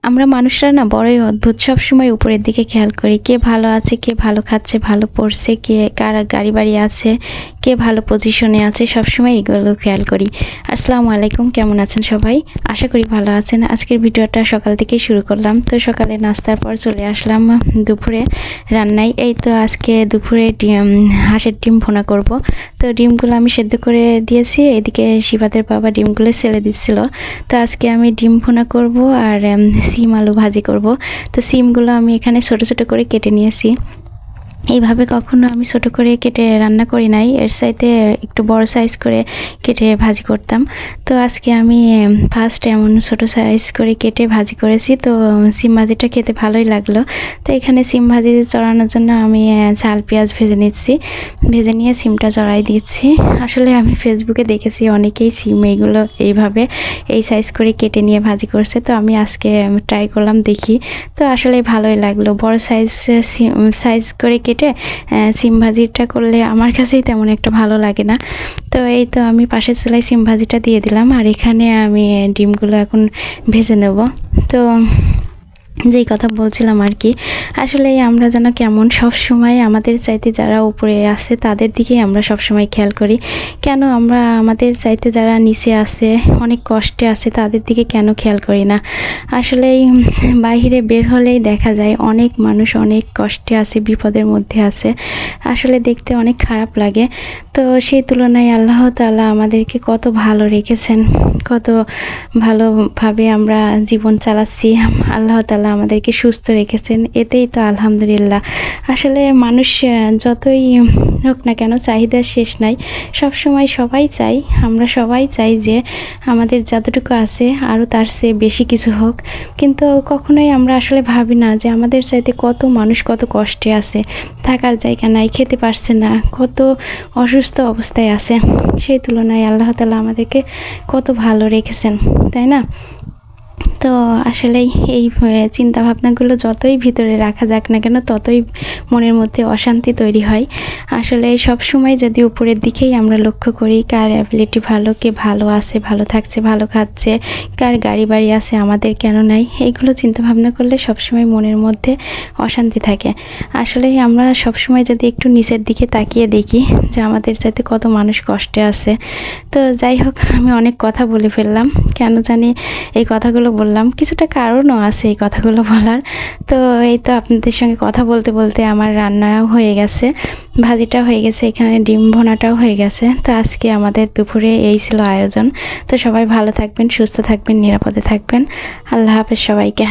আমরা মানুষরা না বড়ই অদ্ভুত, সবসময় উপরের দিকে খেয়াল করি কে ভালো আছে, কে ভালো খাচ্ছে, ভালো পড়ছে, কে কার গাড়ি বাড়ি আছে, কে ভালো পজিশনে আছে, সবসময় এগুলো খেয়াল করি। আসসালামু আলাইকুম, কেমন আছেন সবাই? আশা করি ভালো আছেন। আজকের ভিডিওটা সকাল থেকেই শুরু করলাম। তো সকালে নাস্তার পর চলে আসলাম দুপুরে রান্নায়। এই তো আজকে দুপুরে হাঁসের ডিম ভুনা করব। তো ডিমগুলো আমি সেদ্ধ করে দিয়েছি, এদিকে শিবাদের বাবা ডিমগুলো ছেলে দিচ্ছিল। তো আজকে আমি ডিম ভুনা করব আর সিম আলু ভাজি করব। তো সিমগুলো আমি এখানে ছোট ছোট করে কেটে নিয়েছি। এইভাবে কখনো আমি ছোট করে কেটে রান্না করি নাই, এর চাইতে একটু বড় সাইজ করে কেটে ভাজি করতাম। তো আজকে আমি ফার্স্ট এমন ছোট সাইজ করে কেটে ভাজি করেছি। তো সিম ভাজিটা খেতে ভালোই লাগলো। তো এখানে সিম ভাজি চড়ানোর জন্য আমি ঝাল পেঁয়াজ ভেজে নিচ্ছি, ভেজে নিয়ে সিমটা চড়াই দিচ্ছি। আসলে আমি ফেসবুকে দেখেছি অনেকেই সিম এইগুলো এইভাবে এই সাইজ করে কেটে নিয়ে ভাজি করছে। তো আমি আজকে ট্রাই করলাম, দেখি। তো আসলে ভালোই লাগলো। বড় সাইজ করে কেটে সিম ভাজিটা করলে আমার কাছেই তেমন একটা ভালো লাগে না। তো এই তো আমি পাশের চুলায় সিম ভাজিটা দিয়ে দিলাম, আর এখানে আমি ডিমগুলো এখন ভেজে নেব। তো যেই কথা বলছিলাম আর কি, আসলে আমরা যেন কেমন সব সময় আমাদের চাইতে যারা উপরে আছে তাদের দিকেই আমরা সব সময় খেয়াল করি। কেন আমরা আমাদের চাইতে যারা নিচে আছে, অনেক কষ্টে আছে, তাদের দিকে কেন খেয়াল করি না? আসলে বাইরে বের হলেই দেখা যায় অনেক মানুষ অনেক কষ্টে আছে, বিপদের মধ্যে আছে। আসলে দেখতে অনেক খারাপ লাগে। তো সেই তুলনায় আল্লাহ তাআলা আমাদেরকে কত ভালো রেখেছেন, কত ভালোভাবে আমরা জীবন চালাচ্ছি। আল্লাহ তাআলা আমাদেরকে সুস্থ রেখেছেন, এতেই তো আলহামদুলিল্লাহ। আসলে মানুষ যতই হোক না কেন, চাহিদার শেষ নাই। সবসময় সবাই চাই, আমরা সবাই চাই যে আমাদের যতটুকু আছে আরও তার চেয়ে বেশি কিছু হোক। কিন্তু কখনোই আমরা আসলে ভাবি না যে আমাদের চাইতে কত মানুষ কত কষ্টে আছে, থাকার জায়গা নাই, খেতে পারছে না, কত অসুস্থ অবস্থায় আছে। সেই তুলনায় আল্লাহ তাআলা আমাদেরকে কত ভালো রেখেছেন, তাই না? তো আসলেই এই চিন্তা ভাবনাগুলো যতই ভিতরে রাখা যাক না কেন, ততই মনের মধ্যে অশান্তি তৈরি হয়। আসলে সব সময় যদি উপরের দিকেই আমরা লক্ষ্য করি, কার অ্যাবিলিটি ভালো, কে ভালো আছে, ভালো থাকছে, ভালো খাচ্ছে, কার গাড়ি বাড়ি আছে, আমাদের কেন নাই, এইগুলো চিন্তা ভাবনা করলে সবসময় মনের মধ্যে অশান্তি থাকে। আসলে আমরা সবসময় যদি একটু নিচের দিকে তাকিয়ে দেখি যে আমাদের চাইতে কত মানুষ কষ্টে আছে। তো যাই হোক, আমি অনেক কথা বলে ফেললাম, কেন জানি এই কথাগুলো বললাম, কিছুটা কারণও আছে এই কথাগুলো বলার। তো এই তো আপনাদের সঙ্গে কথা বলতে বলতে আমার রান্নাও হয়ে গেছে, ভাজিটা হয়ে গেছে, এখানে ডিম ভোনাটাও হয়ে গেছে। তো আজকে আমাদের দুপুরে এই ছিল আয়োজন। তো সবাই ভালো থাকবেন, সুস্থ থাকবেন, নিরাপদে থাকবেন। আল্লাহ হাফেজ সবাইকে।